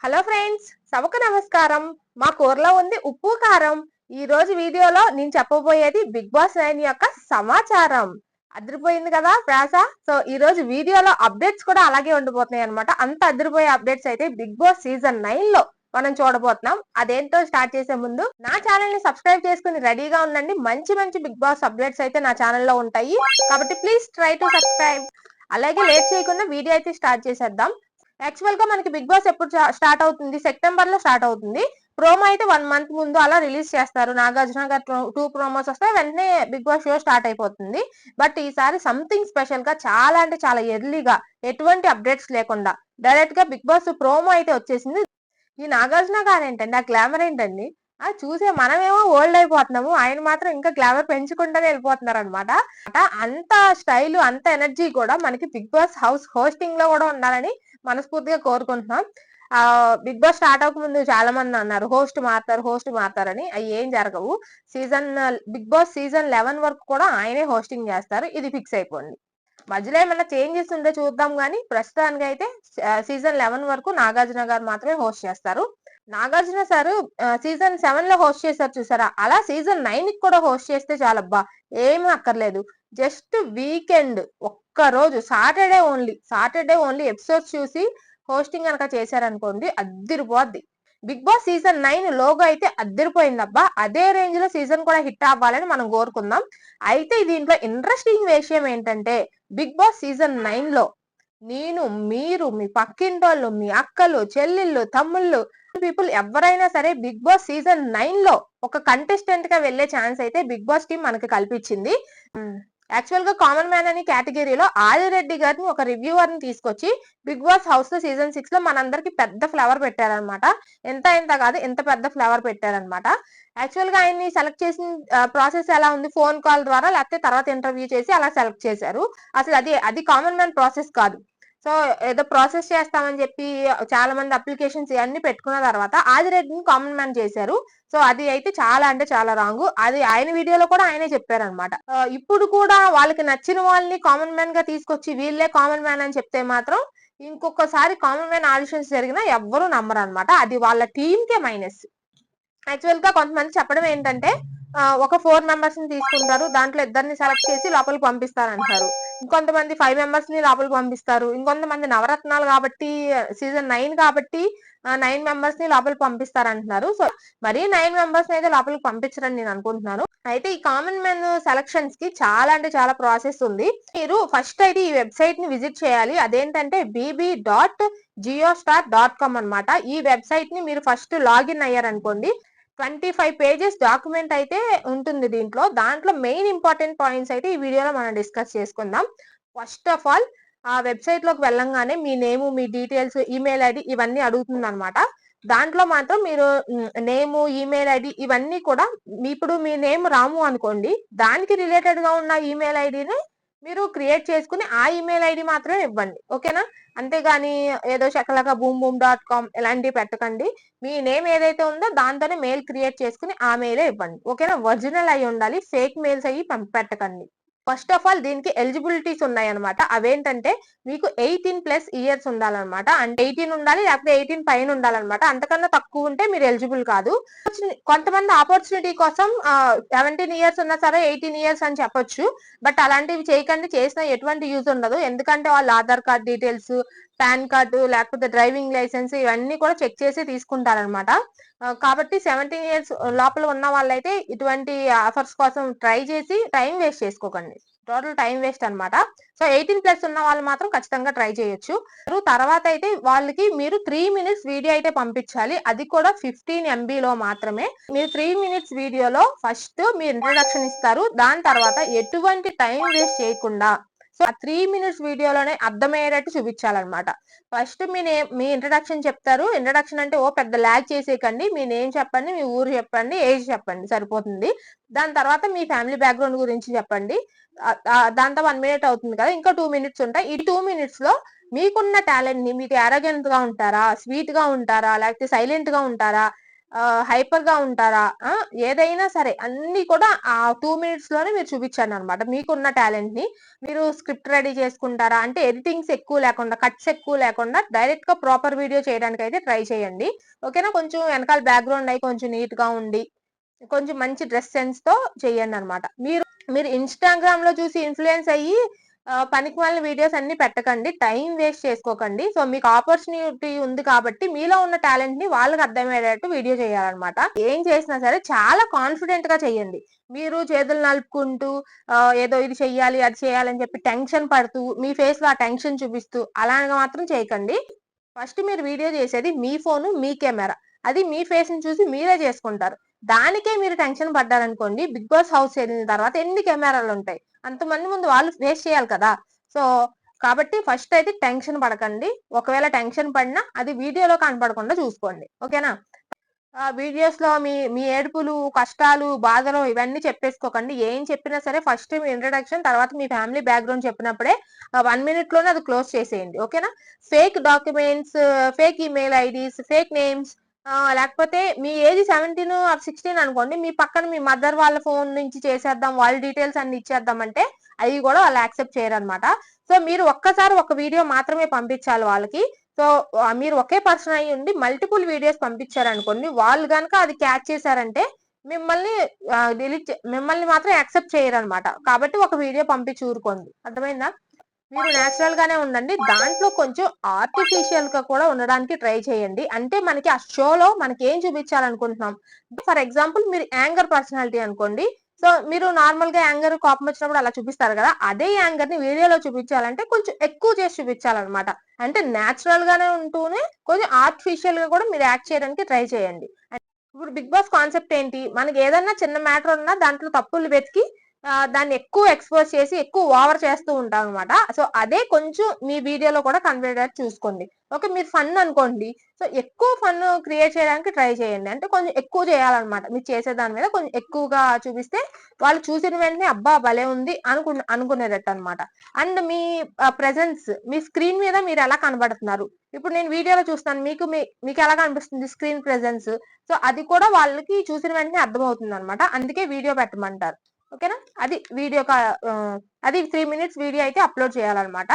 Hello friends, సభకు నమస్కారం. మా కూరలో ఉంది ఉప్పు కారం. ఈ రోజు వీడియోలో నేను చెప్పబోయేది బిగ్ బాస్ 9 యొక్క సమాచారం. అదిరిపోయింది కదా ప్రాస. సో ఈ రోజు వీడియోలో అప్డేట్స్ కూడా అలాగే ఉండిపోతున్నాయి అనమాట. అంత అదిరిపోయే అప్డేట్స్ అయితే బిగ్ బాస్ సీజన్ 9 లో మనం చూడబోతున్నాం. అదేంటో స్టార్ట్ చేసే ముందు నా ఛానల్ ని సబ్స్క్రైబ్ చేసుకుని రెడీగా ఉండండి. మంచి మంచి బిగ్ బాస్ అప్డేట్స్ అయితే నా ఛానల్లో ఉంటాయి కాబట్టి ప్లీజ్ ట్రై టు సబ్స్క్రైబ్. అలాగే లేట్ చేయకుండా వీడియో అయితే స్టార్ట్ చేసేద్దాం. యాక్చువల్ గా మనకి బిగ్ బాస్ ఎప్పుడు స్టార్ట్ అవుతుంది? సెప్టెంబర్ లో స్టార్ట్ అవుతుంది. ప్రోమో అయితే 1 మంత్ ముందు అలా రిలీజ్ చేస్తారు. నాగార్జున గారు 2 ప్రోమోస్ వస్తాయి, వెంటనే బిగ్ బాస్ షో స్టార్ట్ అయిపోతుంది. బట్ ఈసారి సంథింగ్ స్పెషల్ గా చాలా అంటే చాలా ఎర్లీగా, ఎటువంటి అప్డేట్స్ లేకుండా డైరెక్ట్ గా బిగ్ బాస్ ప్రోమో అయితే వచ్చేసింది. ఈ నాగార్జున గారు ఏంటండి, ఆ గ్లామర్ ఏంటండి? చూసే మనమేమో ఓల్డ్ అయిపోతున్నాము, ఆయన మాత్రం ఇంకా గ్లామర్ పెంచుకుంటూనే వెళ్ళిపోతున్నారు అనమాట. అంత స్టైల్, అంత ఎనర్జీ కూడా మనకి బిగ్ బాస్ హౌస్ హోస్టింగ్ లో కూడా ఉండాలని మనస్ఫూర్తిగా కోరుకుంటున్నాం. బిగ్ బాస్ స్టార్ట్ అవ్వక ముందు చాలా మంది అన్నారు హోస్ట్ మారుతారని. అవి ఏం జరగవు. బిగ్ బాస్ సీజన్ 11 వరకు కూడా ఆయనే హోస్టింగ్ చేస్తారు. ఇది ఫిక్స్ అయిపోయింది. మధ్యలో ఏమైనా చేంజెస్ ఉంటే చూద్దాం గానీ ప్రస్తుతానికి అయితే సీజన్ 11 వరకు నాగార్జున గారు మాత్రమే హోస్ట్ చేస్తారు. నాగార్జున సార్ సీజన్ 7 లో హోస్ట్ చేశారు చూసారా, అలా సీజన్ 9 కి కూడా హోస్ట్ చేస్తే చాలబ్బా, ఏమీ అక్కర్లేదు. జస్ట్ వీకెండ్ ఒక్క రోజు సాటర్డే ఓన్లీ ఎపిసోడ్స్ చూసి హోస్టింగ్ కనుక చేశారనుకోండి, అద్దిరిపోద్ది. బిగ్ బాస్ సీజన్ 9 లోగో అయితే అద్దరిపోయిందబ్బా. అదే రేంజ్ లో సీజన్ కూడా హిట్ అవ్వాలని మనం కోరుకుందాం. అయితే దీంట్లో ఇంట్రెస్టింగ్ విషయం ఏంటంటే, బిగ్ బాస్ సీజన్ 9 లో నేను, మీరు, మీ పక్కింటోళ్ళు, మీ అక్కలు, చెల్లెళ్ళు, తమ్ముళ్ళు, పీపుల్ ఎవరైనా సరే బిగ్ బాస్ సీజన్ 9 లో ఒక కంటెస్టెంట్ గా వెళ్లే ఛాన్స్ అయితే బిగ్ బాస్ టీం మనకి కల్పించింది. యాక్చువల్ గా కామన్ మ్యాన్ అని కేటగిరీలో ఆదిరెడ్డి గారిని ఒక రివ్యూవర్ ని తీసుకొచ్చి బిగ్ బాస్ హౌస్ లో సీజన్ 6 లో మనందరికి పెద్ద ఫ్లవర్ పెట్టారనమాట. ఎంత కాదు, ఎంత పెద్ద ఫ్లవర్ పెట్టారనమాట. యాక్చువల్ గా ఆయన్ని సెలెక్ట్ చేసిన ప్రాసెస్ ఎలా ఉంది? ఫోన్ కాల్ ద్వారా లేకపోతే తర్వాత ఇంటర్వ్యూ చేసి అలా సెలెక్ట్ చేశారు. అసలు అది కామన్ మ్యాన్ ప్రాసెస్ కాదు. సో ఏదో ప్రాసెస్ చేస్తామని చెప్పి చాలా మంది అప్లికేషన్స్ ఇవన్నీ పెట్టుకున్న తర్వాత ఆదిరెడ్డిని కామన్ మ్యాన్ చేశారు. సో అది అయితే చాలా అంటే చాలా రాంగ్. అది ఆయన వీడియోలో కూడా ఆయనే చెప్పారనమాట. ఇప్పుడు కూడా వాళ్ళకి నచ్చిన వాళ్ళని కామన్ మ్యాన్ గా తీసుకొచ్చి వీళ్ళే కామన్ మ్యాన్ అని చెప్తే మాత్రం ఇంకొకసారి కామన్ మ్యాన్ ఆడిషన్స్ జరిగినా ఎవ్వరూ నమ్మరు అనమాట. అది వాళ్ళ టీమ్ కే మైనస్. యాక్చువల్ గా కొంతమంది చెప్పడం ఏంటంటే, ఒక 4 మెంబర్స్ ని తీసుకుంటారు, దాంట్లో ఇద్దరిని సెలెక్ట్ చేసి లోపలికి పంపిస్తారు అంటారు. ఇంకొంతమంది 5 మెంబర్స్ ని లోపలికి పంపిస్తారు. ఇంకొంతమంది నవరత్నాలు కాబట్టి సీజన్ 9 కాబట్టి 9 మెంబర్స్ ని లోపలికి పంపిస్తారు అంటున్నారు. సో మరీ 9 మెంబర్స్ అయితే లోపలికి పంపించరని నేను అనుకుంటున్నాను. అయితే ఈ కామన్ మెన్ సెలక్షన్స్ కి చాలా అంటే చాలా ప్రాసెస్ ఉంది. మీరు ఫస్ట్ అయితే ఈ వెబ్సైట్ ని విజిట్ చేయాలి. అదేంటంటే bb.geostar.com అనమాట. ఈ వెబ్సైట్ ని మీరు ఫస్ట్ లాగిన్ అయ్యారనుకోండి, 25 పేజెస్ డాక్యుమెంట్ అయితే ఉంటుంది దాంట్లో మెయిన్ ఇంపార్టెంట్ పాయింట్స్ అయితే ఈ వీడియోలో మనం డిస్కస్ చేసుకుందాం. ఫస్ట్ ఆఫ్ ఆల్, ఆ వెబ్సైట్ లోకి వెళ్ళంగానే మీ నేము, మీ డీటెయిల్స్, ఈమెయిల్ ఐడి ఇవన్నీ అడుగుతుంది అనమాట. దాంట్లో మాత్రం మీరు నేము, ఈమెయిల్ ఐడి ఇవన్నీ కూడా, ఇప్పుడు మీ నేమ్ రాము అనుకోండి, దానికి రిలేటెడ్ గా ఉన్న ఈమెయిల్ ఐడిని మీరు క్రియేట్ చేసుకుని ఆ ఈమెయిల్ ఐడి మాత్రమే ఇవ్వండి. ఓకేనా? అంతేగాని ఏదో శకలక boom.com ఇలాంటివి పెట్టకండి. మీ నేమ్ ఏదైతే ఉందో దాంతోనే మెయిల్ క్రియేట్ చేసుకుని ఆ మెయిలే ఇవ్వండి. ఓకేనా? ఒరిజినల్ అయి ఉండాలి, ఫేక్ మెయిల్స్ అయ్యి పెట్టకండి. ఫస్ట్ ఆఫ్ ఆల్ దీనికి ఎలిజిబిలిటీస్ ఉన్నాయన్నమాట. అవేంటంటే, మీకు 18+ ఇయర్స్ ఉండాలన్నమాట. అంటే 18 ఉండాలి, లేకపోతే 18 పైన ఉండాలన్నమాట. అంతకన్నా తక్కువ ఉంటే మీరు ఎలిజిబుల్ కాదు. కొంతమంది ఆపర్చునిటీ కోసం 17 ఇయర్స్ ఉన్నా సరే 18 ఇయర్స్ అని చెప్పొచ్చు. బట్ అలాంటివి చేయకండి. చేసినా ఎటువంటి యూజ్ ఉండదు. ఎందుకంటే వాళ్ళు Aadhaar card details, pan card, లేకపోతే డ్రైవింగ్ లైసెన్స్ ఇవన్నీ కూడా చెక్ చేసి తీసుకుంటారనమాట. కాబట్టి 17 ఇయర్స్ లోపల ఉన్న వాళ్ళైతే ఇటువంటి ఆఫర్స్ కోసం ట్రై చేసి టైం వేస్ట్ చేసుకోకండి. టోటల్ టైం వేస్ట్ అనమాట. సో 18+ ఉన్న వాళ్ళు మాత్రం ఖచ్చితంగా ట్రై చేయొచ్చు. తర్వాత అయితే వాళ్ళకి మీరు 3 మినిట్స్ వీడియో అయితే పంపించాలి. అది కూడా 15 MB లో మాత్రమే. మీరు 3 మినిట్స్ వీడియోలో ఫస్ట్ మీరు ఇంట్రడక్షన్ ఇస్తారు. దాని తర్వాత ఎటువంటి టైం వేస్ట్ చేయకుండా, సో ఆ 3 మినిట్స్ వీడియోలోనే అర్థమయ్యేటట్టు చూపించాలన్నమాట. ఫస్ట్ మీ ఇంట్రడక్షన్ చెప్తారు. ఇంట్రడక్షన్ అంటే ఓ పెద్ద లాగ్ చేసేయకండి. మీ నేమ్ చెప్పండి, మీ ఊరు చెప్పండి, ఏజ్ చెప్పండి, సరిపోతుంది. దాని తర్వాత మీ ఫ్యామిలీ బ్యాక్గ్రౌండ్ గురించి చెప్పండి. దాంతో 1 మినిట్ అవుతుంది కదా, ఇంకా 2 మినిట్స్ ఉంటాయి. ఈ 2 మినిట్స్ లో మీకున్న టాలెంట్ ని, మీకు అరగెంట్ గా ఉంటారా, స్వీట్ గా ఉంటారా, లేకపోతే సైలెంట్ గా ఉంటారా, హైపర్ గా ఉంటారా, ఏదైనా సరే అన్ని కూడా ఆ 2 minutes లోనే మీరు చూపించండి అనమాట. మీకున్న టాలెంట్ ని మీరు స్క్రిప్ట్ రెడీ చేసుకుంటారా అంటే ఎడిటింగ్స్ ఎక్కువ లేకుండా, కట్స్ ఎక్కువ లేకుండా డైరెక్ట్ గా ప్రాపర్ వీడియో చేయడానికి అయితే ట్రై చేయండి. ఓకేనా. కొంచెం వెనకాల బ్యాక్గ్రౌండ్ అయి కొంచెం నీట్ గా ఉండి కొంచెం మంచి డ్రెస్ సెన్స్ తో చెయ్యండి అనమాట. మీరు మీరు ఇన్స్టాగ్రామ్ లో చూసి ఇన్ఫ్లుయెన్స్ అయ్యి పనికిమాలిన వీడియోస్ అన్ని పెట్టకండి. టైం వేస్ట్ చేసుకోకండి. సో మీకు ఆపర్చునిటీ ఉంది కాబట్టి మీలో ఉన్న టాలెంట్ ని వాళ్ళకి అర్థమయ్యేటట్టు వీడియో చేయాలన్నమాట. ఏం చేసినా సరే చాలా కాన్ఫిడెంట్ గా చెయ్యండి. మీరు చేతులు నలుపుకుంటూ ఏదో ఇది చెయ్యాలి అది చేయాలి అని చెప్పి టెన్షన్ పడుతూ మీ ఫేస్ లో ఆ టెన్షన్ చూపిస్తూ అలాగా మాత్రం చేయకండి. ఫస్ట్ మీరు వీడియో చేసేది మీ ఫోను, మీ కెమెరా. అది మీ ఫేస్ ని చూసి మీరే చేసుకుంటారు. దానికే మీరు టెన్షన్ పడ్డారనుకోండి, బిగ్ బాస్ హౌస్ వెళ్ళిన తర్వాత ఎన్ని కెమెరాలు ఉంటాయి, అంతమంది ముందు వాళ్ళు ఫేస్ చేయాలి కదా. సో కాబట్టి ఫస్ట్ అయితే టెన్షన్ పడకండి. ఒకవేళ టెన్షన్ పడినా అది వీడియోలో కనపడకుండా చూసుకోండి. ఓకేనా. వీడియోస్ లో మీ మీ ఏడుపులు, కష్టాలు, బాధలు ఇవన్నీ చెప్పేసుకోకండి. ఏం చెప్పినా సరే ఫస్ట్ మీ ఇంట్రడక్షన్, తర్వాత మీ ఫ్యామిలీ బ్యాక్గ్రౌండ్ చెప్పినప్పుడే 1 minute లోనే అది క్లోజ్ చేసేయండి. ఓకేనా. Fake documents, fake email IDs, fake names, లేకపోతే మీ ఏజ్ 17 ఆర్ 16 అనుకోండి, మీ పక్కన మీ మదర్ వాళ్ళ ఫోన్ నుంచి చేసేద్దాం, వాళ్ళ డీటెయిల్స్ అన్ని ఇచ్చేద్దాం అంటే అవి కూడా వాళ్ళు యాక్సెప్ట్ చేయరు అనమాట. సో మీరు ఒక్కసారి ఒక వీడియో మాత్రమే పంపించాలి వాళ్ళకి. సో మీరు ఒకే పర్సన్ అయ్యి ఉండి మల్టిపుల్ వీడియోస్ పంపించారనుకోండి, వాళ్ళు గనక అది క్యాచ్ చేశారంటే మిమ్మల్ని మిమ్మల్ని మాత్రం యాక్సెప్ట్ చేయరనమాట. కాబట్టి ఒక వీడియో పంపించి ఊరుకోండి. అర్థమైందా. మీరు నేచురల్ గానే ఉండండి. దాంట్లో కొంచెం ఆర్టిఫిషియల్ గా కూడా ఉండడానికి ట్రై చేయండి. అంటే మనకి ఆ షోలో మనకి ఏం చూపించాలనుకుంటున్నాం. ఫర్ ఎగ్జాంపుల్ మీరు యాంగర్ పర్సనాలిటీ అనుకోండి. సో మీరు నార్మల్ గా యాంగర్ కోపం వచ్చినప్పుడు అలా చూపిస్తారు కదా, అదే యాంగర్ ని వీడియోలో చూపించాలంటే కొంచెం ఎక్కువ చేసి చూపించాలన్నమాట. అంటే నేచురల్ గానే ఉంటూనే కొంచెం ఆర్టిఫిషియల్ గా కూడా మీరు యాక్ట్ చేయడానికి ట్రై చేయండి. ఇప్పుడు బిగ్ బాస్ కాన్సెప్ట్ ఏంటి, మనకి ఏదన్నా చిన్న మ్యాటర్ ఉన్నా దాంట్లో తప్పులు వెతికి దాన్ని ఎక్కువ ఎక్స్పోజ్ చేసి ఎక్కువ ఓవర్ చేస్తూ ఉంటాం అనమాట. సో అదే కొంచెం మీ వీడియోలో కూడా కన్వే చూసుకోండి. ఓకే. మీరు ఫన్ అనుకోండి, సో ఎక్కువ ఫన్ క్రియేట్ చేయడానికి ట్రై చేయండి. అంటే కొంచెం ఎక్కువ చేయాలన్నమాట. మీరు చేసే దాని మీద కొంచెం ఎక్కువగా చూపిస్తే వాళ్ళు చూసిన వెంటనే అబ్బా భలే ఉంది అనుకునేటట్టు అనమాట. And me presence, me screen మీద మీరు ఎలా కనబడుతున్నారు. ఇప్పుడు నేను వీడియోలో చూస్తాను, మీకు ఎలా కనిపిస్తుంది స్క్రీన్ ప్రెజెన్స్. సో అది కూడా వాళ్ళకి చూసిన వెంటనే అర్థమవుతుంది అనమాట. అందుకే వీడియో పెట్టమంటారు. ఓకేనా. అది వీడియో అది 3 minutes వీడియో అయితే అప్లోడ్ చేయాలన్నమాట.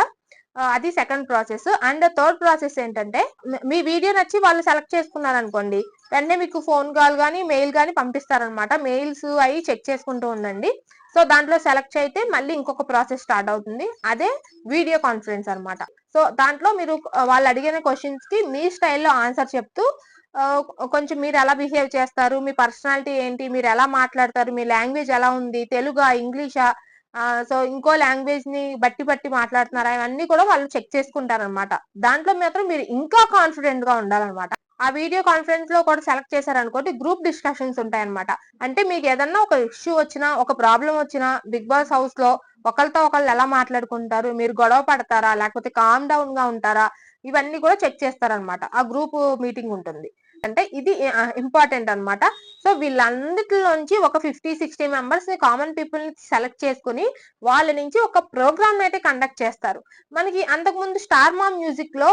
అది second process. And third process ఏంటంటే, మీ వీడియో నచ్చి వాళ్ళు సెలెక్ట్ చేసుకున్నారు అనుకోండి, వెంటనే మీకు ఫోన్ కాల్ కానీ మెయిల్ కానీ పంపిస్తారనమాట. మెయిల్స్ అవి చెక్ చేసుకుంటూ ఉండండి. సో దాంట్లో సెలెక్ట్ అయితే మళ్ళీ ఇంకొక ప్రాసెస్ స్టార్ట్ అవుతుంది. అదే వీడియో కాన్ఫరెన్స్ అనమాట. సో దాంట్లో మీరు వాళ్ళు అడిగిన క్వశ్చన్స్ కి మీ స్టైల్లో ఆన్సర్ చెప్తూ కొంచెం మీరు ఎలా బిహేవ్ చేస్తారు, మీ పర్సనాలిటీ ఏంటి, మీరు ఎలా మాట్లాడతారు, మీ లాంగ్వేజ్ ఎలా ఉంది, తెలుగా, ఇంగ్లీషా, సో ఇంకో లాంగ్వేజ్ ని బట్టి మాట్లాడుతున్నారా, ఇవన్నీ కూడా వాళ్ళు చెక్ చేసుకుంటారనమాట. దాంట్లో మాత్రం మీరు ఇంకా కాన్ఫిడెంట్ గా ఉండాలన్నమాట. ఆ వీడియో కాన్ఫరెన్స్ లో కూడా సెలెక్ట్ చేశారనుకోండి, గ్రూప్ డిస్కషన్స్ ఉంటాయన్నమాట. అంటే మీకు ఏదన్నా ఒక ఇష్యూ వచ్చినా, ఒక ప్రాబ్లం వచ్చినా బిగ్ బాస్ హౌస్ లో ఒకరితో ఒకళ్ళు ఎలా మాట్లాడుకుంటారు, మీరు గొడవ పడతారా లేకపోతే కామ్ డౌన్ గా ఉంటారా, ఇవన్నీ కూడా చెక్ చేస్తారనమాట. ఆ గ్రూప్ మీటింగ్ ఉంటుంది. అంటే ఇది ఇంపార్టెంట్ అనమాట. సో వీళ్ళందరిలోంచి ఒక 50-60 మెంబర్స్ ని, కామన్ పీపుల్ ని సెలెక్ట్ చేసుకుని వాళ్ళ నుంచి ఒక ప్రోగ్రామ్ అయితే కండక్ట్ చేస్తారు. మనకి అంతకు ముందు స్టార్ మా మ్యూజిక్ లో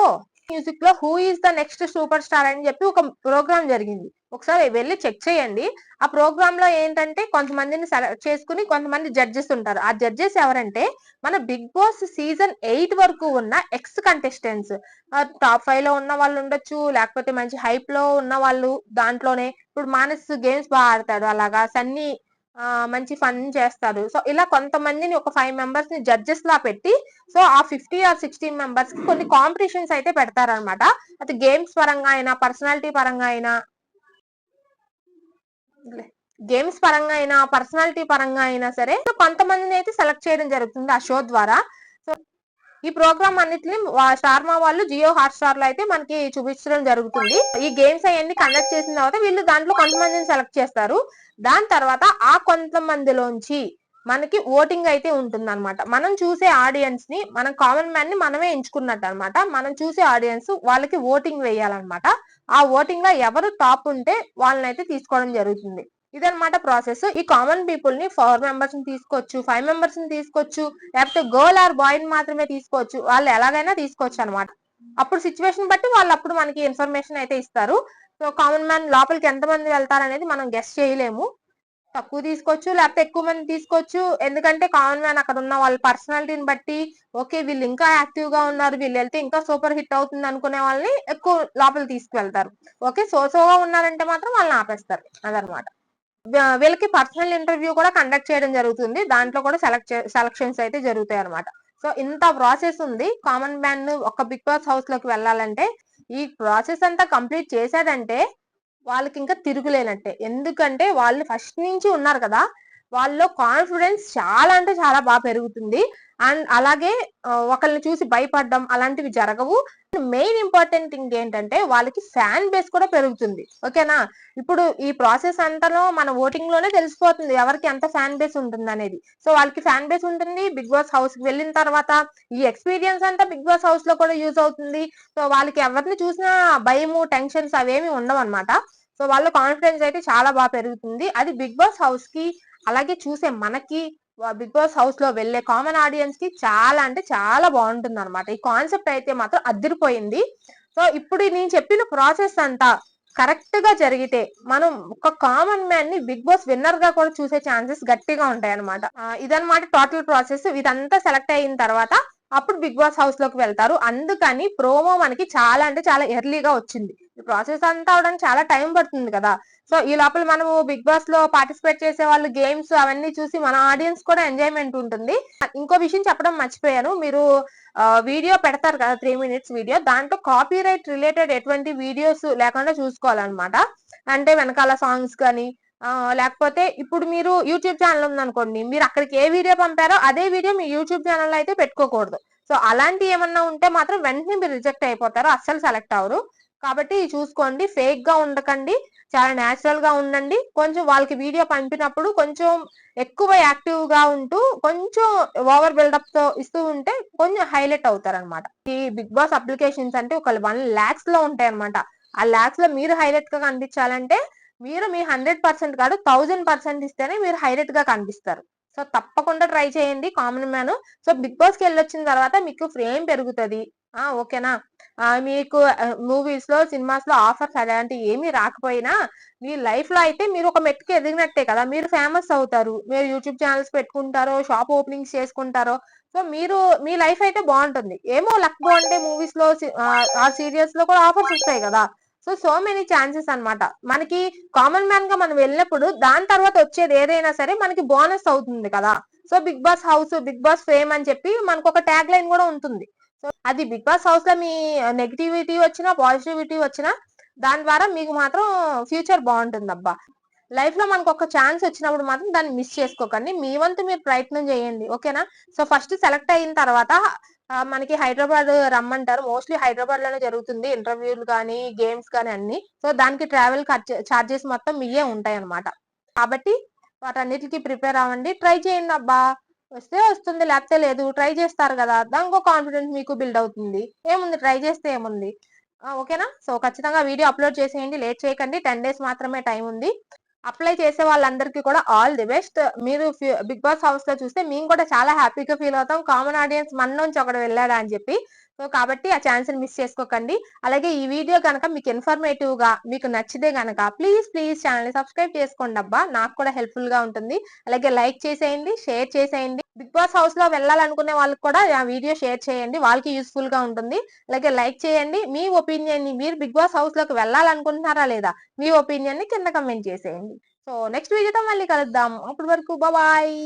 who is the next super star అని చెప్పి ఒక ప్రోగ్రామ్ జరిగింది. ఒకసారి వెళ్ళి చెక్ చేయండి. ఆ ప్రోగ్రామ్ లో ఏంటంటే కొంతమందిని సెలెక్ట్ చేసుకుని కొంతమంది జడ్జెస్ ఉంటారు. ఆ జడ్జెస్ ఎవరంటే మన బిగ్ బాస్ సీజన్ 8 వరకు ఉన్న ఎక్స్ కంటెస్టెంట్స్. టాప్ 5 లో ఉన్న వాళ్ళు ఉండొచ్చు, లేకపోతే మంచి హైప్ లో ఉన్న వాళ్ళు. దాంట్లోనే ఇప్పుడు మానస్ గేమ్స్ బాగా ఆడతాడు, అలాగా సన్నీ మంచి ఫన్ చేస్తారు. సో ఇలా కొంతమందిని ఒక 5 మెంబర్స్ ని జడ్జెస్ లా పెట్టి, సో ఆ 50 ఆర్ 16 మెంబర్స్ కి కొన్ని కాంపిటీషన్స్ అయితే పెడతారనమాట. అది గేమ్స్ పరంగా అయినా, పర్సనాలిటీ పరంగా అయినా, పర్సనాలిటీ పరంగా అయినా సరే కొంతమందిని అయితే సెలెక్ట్ చేయడం జరుగుతుంది ఆ షో ద్వారా. సో ఈ ప్రోగ్రామ్ అన్నిటిని స్టార్ మా వాళ్ళు జియో హాట్ స్టార్ లో అయితే మనకి చూపించడం జరుగుతుంది. ఈ గేమ్స్ అవన్నీ కండక్ట్ చేసిన తర్వాత వీళ్ళు దాంట్లో కొంతమందిని సెలెక్ట్ చేస్తారు. దాని తర్వాత ఆ కొంతమందిలోంచి మనకి ఓటింగ్ అయితే ఉంటుంది అనమాట. మనం చూసే ఆడియన్స్ ని, మనం కామన్ మ్యాన్ ని మనమే ఎంచుకున్నట్టు అనమాట. మనం చూసే ఆడియన్స్ వాళ్ళకి ఓటింగ్ వేయాలన్నమాట. ఆ ఓటింగ్ లో ఎవరు టాప్ ఉంటే వాళ్ళని అయితే తీసుకోవడం జరుగుతుంది. ఇదనమాట ప్రాసెస్. ఈ కామన్ పీపుల్ ని 4 మెంబర్స్ ని తీసుకోవచ్చు, 5 మెంబర్స్ ని తీసుకోవచ్చు, లేకపోతే గర్ల్ ఆర్ బాయ్ ని మాత్రమే తీసుకోవచ్చు. వాళ్ళు ఎలాగైనా తీసుకోవచ్చు అనమాట. అప్పుడు సిచ్యువేషన్ బట్టి వాళ్ళు అప్పుడు మనకి ఇన్ఫర్మేషన్ అయితే ఇస్తారు. సో కామన్ మ్యాన్ లోపలికి ఎంతమంది వెళ్తారనేది మనం గెస్ చేయలేము. తక్కువ తీసుకోవచ్చు, లేకపోతే ఎక్కువ మంది తీసుకోవచ్చు. ఎందుకంటే కామన్ మ్యాన్ అక్కడ ఉన్న వాళ్ళ పర్సనాలిటీని బట్టి ఓకే వీళ్ళు ఇంకా యాక్టివ్ గా ఉన్నారు, వీళ్ళు వెళ్తే ఇంకా సూపర్ హిట్ అవుతుంది అనుకునే వాళ్ళని ఎక్కువ లోపలికి తీసుకువెళ్తారు. ఓకే సోగా ఉన్నారంటే మాత్రం వాళ్ళని ఆపేస్తారు. అదనమాట. వీళ్ళకి పర్సనల్ ఇంటర్వ్యూ కూడా కండక్ట్ చేయడం జరుగుతుంది. దాంట్లో కూడా సెలక్షన్స్ అయితే జరుగుతాయి అనమాట. సో ఇంత ప్రాసెస్ ఉంది. కామన్ మ్యాన్ ఒక బిగ్ బాస్ హౌస్ లోకి వెళ్ళాలంటే ఈ ప్రాసెస్ అంతా కంప్లీట్ చేశాడంటే వాళ్ళకి ఇంకా తిరుగులేనట్టే. ఎందుకంటే వాళ్ళు ఫస్ట్ నుంచి ఉన్నారు కదా! వాళ్ళలో కాన్ఫిడెన్స్ చాలా అంటే చాలా పెరుగుతుంది. అండ్ అలాగే ఒకళ్ళని చూసి భయపడడం అలాంటివి జరగవు. మెయిన్ ఇంపార్టెంట్ థింగ్ ఏంటంటే వాళ్ళకి ఫ్యాన్ బేస్ కూడా పెరుగుతుంది. ఓకేనా? ఇప్పుడు ఈ ప్రాసెస్ అంతాలో మన ఓటింగ్ లోనే తెలిసిపోతుంది ఎవరికి ఎంత ఫ్యాన్ బేస్ ఉంటుందనేది. సో వాళ్ళకి ఫ్యాన్ బేస్ ఉంటుంది. బిగ్ బాస్ హౌస్ కి వెళ్ళిన తర్వాత ఈ ఎక్స్‌పీరియన్స్ అంతా బిగ్ బాస్ హౌస్ లో కూడా యూజ్ అవుతుంది. సో వాళ్ళకి ఎవరిని చూసినా భయము, టెన్షన్స్ అవేమి ఉండవన్నమాట. సో వాళ్ళ కాన్ఫిడెన్స్ అయితే చాలా పెరుగుతుంది. అది బిగ్ బాస్ హౌస్ కి అలాగే చూసే మనకి బిగ్ బాస్ హౌస్ లో వెళ్లే కామన్ ఆడియన్స్ కి చాలా అంటే చాలా బాగుంటుంది అనమాట. ఈ కాన్సెప్ట్ అయితే మాత్రం అదిరిపోయింది. సో ఇప్పుడు నేను చెప్పిన ప్రాసెస్ అంతా కరెక్ట్ గా జరిగితే మనం ఒక కామన్ మ్యాన్ ని బిగ్ బాస్ విన్నర్ గా కూడా చూసే ఛాన్సెస్ గట్టిగా ఉంటాయి అనమాట. ఇదన్నమాట టోటల్ ప్రాసెస్. ఇదంతా సెలెక్ట్ అయిన తర్వాత అప్పుడు బిగ్ బాస్ హౌస్ లోకి వెళ్తారు. అందుకని ప్రోమో మనకి చాలా అంటే చాలా ఎర్లీగా వచ్చింది. ఈ ప్రాసెస్ అంతా అవడానికి చాలా టైం పడుతుంది కదా. సో ఈ లోపల మనము బిగ్ బాస్ లో పార్టిసిపేట్ చేసే వాళ్ళు గేమ్స్ అవన్నీ చూసి మన ఆడియన్స్ కూడా ఎంజాయ్మెంట్ ఉంటుంది. ఇంకో విషయం చెప్పడం మర్చిపోయాను. మీరు వీడియో పెడతారు కదా 3 మినిట్స్ వీడియో, దాంట్లో కాపీ రైట్ రిలేటెడ్ ఎటువంటి వీడియోస్ లేకుండా చూసుకోవాలన్నమాట. అంటే వెనకాల సాంగ్స్ కానీ లేకపోతే ఇప్పుడు మీరు యూట్యూబ్ ఛానల్ ఉందనుకోండి, మీరు అక్కడికి ఏ వీడియో పంపారో అదే వీడియో మీ యూట్యూబ్ ఛానల్ అయితే పెట్టుకోకూడదు. సో అలాంటి ఏమన్నా ఉంటే మాత్రం వెంటనే మీరు రిజెక్ట్ అయిపోతారు, అస్సలు సెలెక్ట్ అవరు. కాబట్టి చూసుకోండి, ఫేక్ గా ఉండకండి, చాలా న్యాచురల్ గా ఉండండి. కొంచెం వాళ్ళకి వీడియో పంపినప్పుడు కొంచెం ఎక్కువ యాక్టివ్ గా ఉంటూ కొంచెం ఓవర్ బిల్డప్ తో ఇస్తూ ఉంటే కొంచెం హైలైట్ అవుతారు అనమాట. ఈ బిగ్ బాస్ అప్లికేషన్స్ అంటే ఒక 1 lakhs లో ఉంటాయి అనమాట. ఆ లాక్స్ లో మీరు హైలైట్ గా కనిపించాలంటే మీరు మీ 100% కాదు 1000% ఇస్తేనే మీరు హైలైట్ గా కనిపిస్తారు. సో తప్పకుండా ట్రై చేయండి common man. So Bigg Boss కి వెళ్ళొచ్చిన తర్వాత మీకు ఫ్రేమ్ పెరుగుతుంది. ఓకేనా? మీకు మూవీస్ లో సినిమాస్ లో ఆఫర్స్ అలాంటివి ఏమీ రాకపోయినా మీ లైఫ్ లో అయితే మీరు ఒక మెట్టుకి ఎదిగినట్టే కదా. మీరు ఫేమస్ అవుతారు, మీరు యూట్యూబ్ ఛానల్స్ పెట్టుకుంటారో, షాప్ ఓపెనింగ్స్ చేసుకుంటారో. సో మీరు మీ లైఫ్ అయితే బాగుంటుంది. ఏమో లక్ బాగుంటే మూవీస్ లో ఆ సీరియల్స్ లో కూడా ఆఫర్స్ వస్తాయి కదా. సో మెనీ ఛాన్సెస్ అన్నమాట. మనకి కామన్ మ్యాన్ గా మనం వెళ్ళినప్పుడు దాని తర్వాత వచ్చేది ఏదైనా సరే మనకి బోనస్ అవుతుంది కదా. So Bigg Boss house, Bigg Boss fame అని చెప్పి మనకు ఒక ట్యాగ్ లైన్ కూడా ఉంటుంది. సో అది బిగ్ బాస్ హౌస్ లో మీ నెగిటివిటీ వచ్చినా పాజిటివిటీ వచ్చినా దాని ద్వారా మీకు మాత్రం ఫ్యూచర్ బాగుంటుంది అబ్బా. లైఫ్ లో మనకు ఒక ఛాన్స్ వచ్చినప్పుడు మాత్రం దాన్ని మిస్ చేసుకోకండి. మీ వంతు మీరు ప్రయత్నం చేయండి. ఓకేనా? సో ఫస్ట్ సెలెక్ట్ అయిన తర్వాత మనకి హైదరాబాద్ రమ్మంటారు. మోస్ట్లీ హైదరాబాద్ లోనే జరుగుతుంది ఇంటర్వ్యూలు కానీ గేమ్స్ కానీ అన్ని. సో దానికి ట్రావెల్ చార్జెస్ మొత్తం మీయే ఉంటాయి అనమాట. కాబట్టి వాటన్నిటికీ ప్రిపేర్ అవ్వండి, ట్రై చేయండి అబ్బా. వస్తే వస్తుంది, లేకపోతే లేదు. ట్రై చేస్తారు కదా, దానికో కాన్ఫిడెన్స్ మీకు బిల్డ్ అవుతుంది. ఏముంది, ట్రై చేస్తే ఏముంది. ఓకేనా? సో ఖచ్చితంగా వీడియో అప్లోడ్ చేసేయండి, లేట్ చేయకండి. 10 days మాత్రమే టైం ఉంది. అప్లై చేసే వాళ్ళందరికీ కూడా ఆల్ ది బెస్ట్. మీరు బిగ్ బాస్ హౌస్ లో చూస్తే మేము కూడా చాలా హ్యాపీగా ఫీల్ అవుతాం, కామన్ ఆడియన్స్ మన నుంచి ఒకడు వెళ్ళాడా అని చెప్పి. సో కాబట్టి ఆ ఛాన్స్ ని మిస్ చేసుకోకండి. అలాగే ఈ వీడియో కనుక మీకు ఇన్ఫర్మేటివ్ గా మీకు నచ్చితే గనక ప్లీజ్ ఛానల్ ని సబ్స్క్రైబ్ చేసుకోండి అబ్బా, నాకు కూడా హెల్ప్ఫుల్ గా ఉంటుంది. అలాగే లైక్ చేసేయండి, షేర్ చేసేయండి. బిగ్ బాస్ హౌస్ లో వెళ్ళాలనుకునే వాళ్ళకి కూడా ఆ వీడియో షేర్ చేయండి, వాళ్ళకి యూస్ఫుల్ గా ఉంటుంది. అలాగే లైక్ చేయండి. మీ ఒపీనియన్ ని, మీరు బిగ్ బాస్ హౌస్ లోకి వెళ్ళాలనుకుంటున్నారా లేదా, మీ ఒపీనియన్ ని కింద కమెంట్ చేసేయండి. సో నెక్స్ట్ వీడియోతో మళ్ళీ కలుద్దాం. అప్పటి వరకు బాయ్.